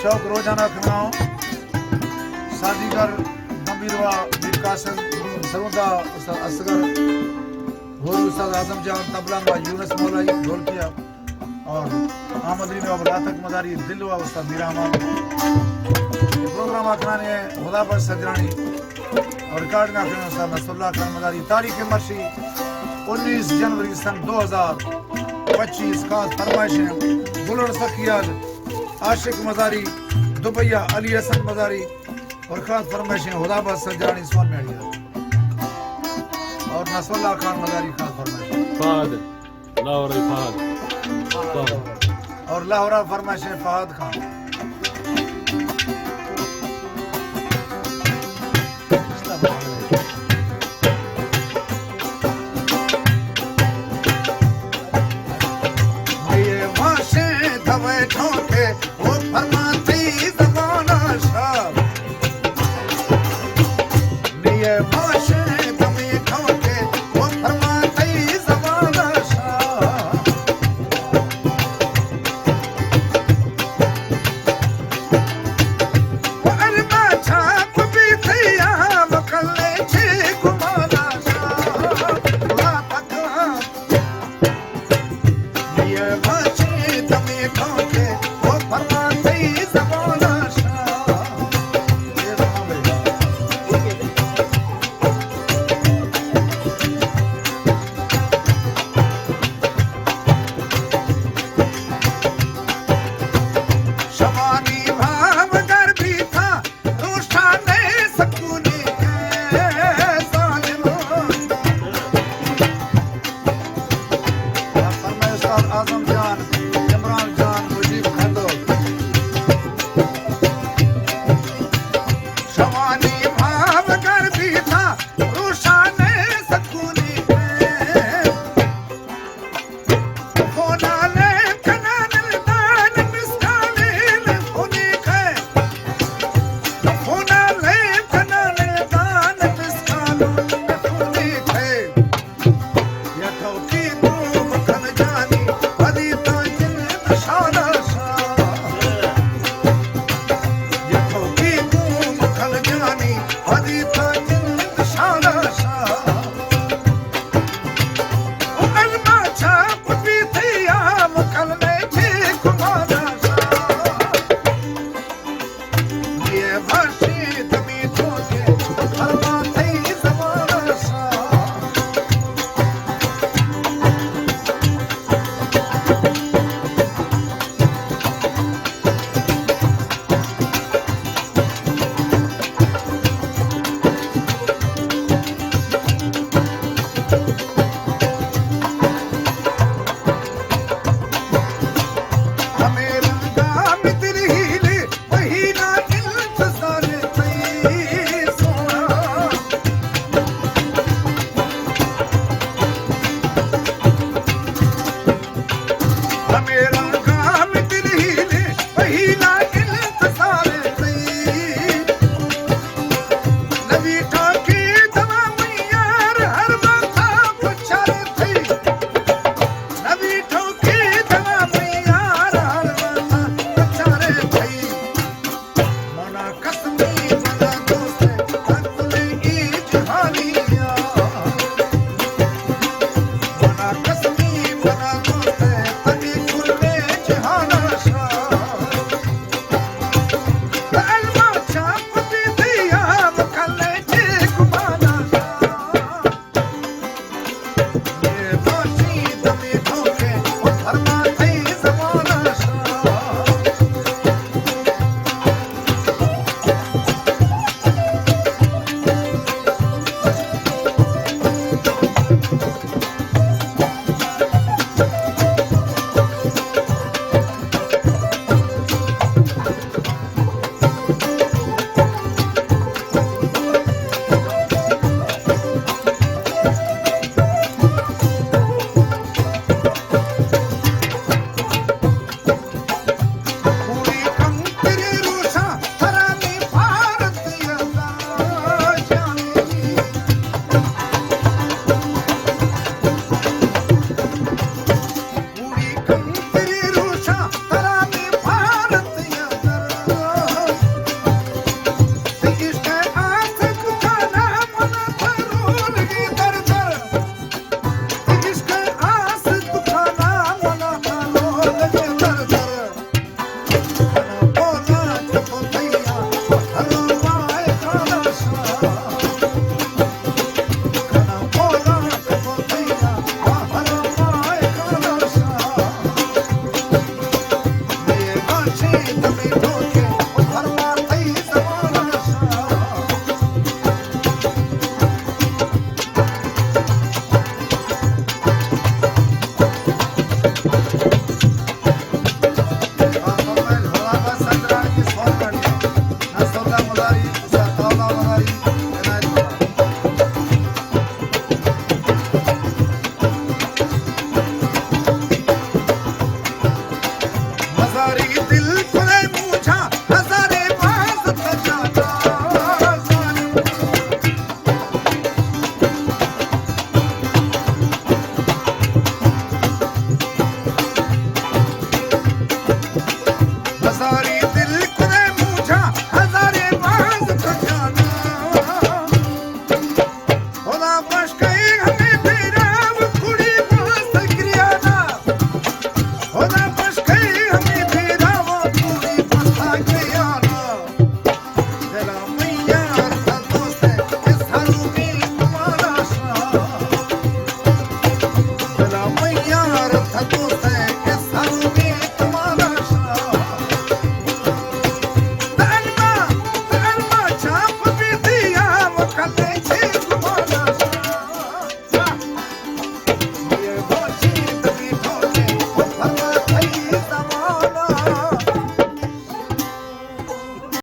شوق روزانہ کھناؤ سازیگر گمبیروا میر قاسم سروندا استاد اصغر غور استاد اعظم جان طبلہ و یونس مولائی ڈھولکیا اور آمدین و بلاتک مداری دل و استاد میر احمد پروگرام آکھنانے ہیں خدا پر سجرانی اور ریکارڈ میں آکھنے استاد نصر اللہ خان مداری تاریخ مرشی 19 جنوری سن 2025 خاص فرمائشیں گلڑ سکیال عاشق مزاری دبیا علی حسن مزاری اور خاص فرمائشیں خدا پر سجرانی سون میڈیا اور نصر اللہ خان مزاری خاص فرمائشیں فہد لاہوری فہد اور لاہورہ فرمائشیں فہد خان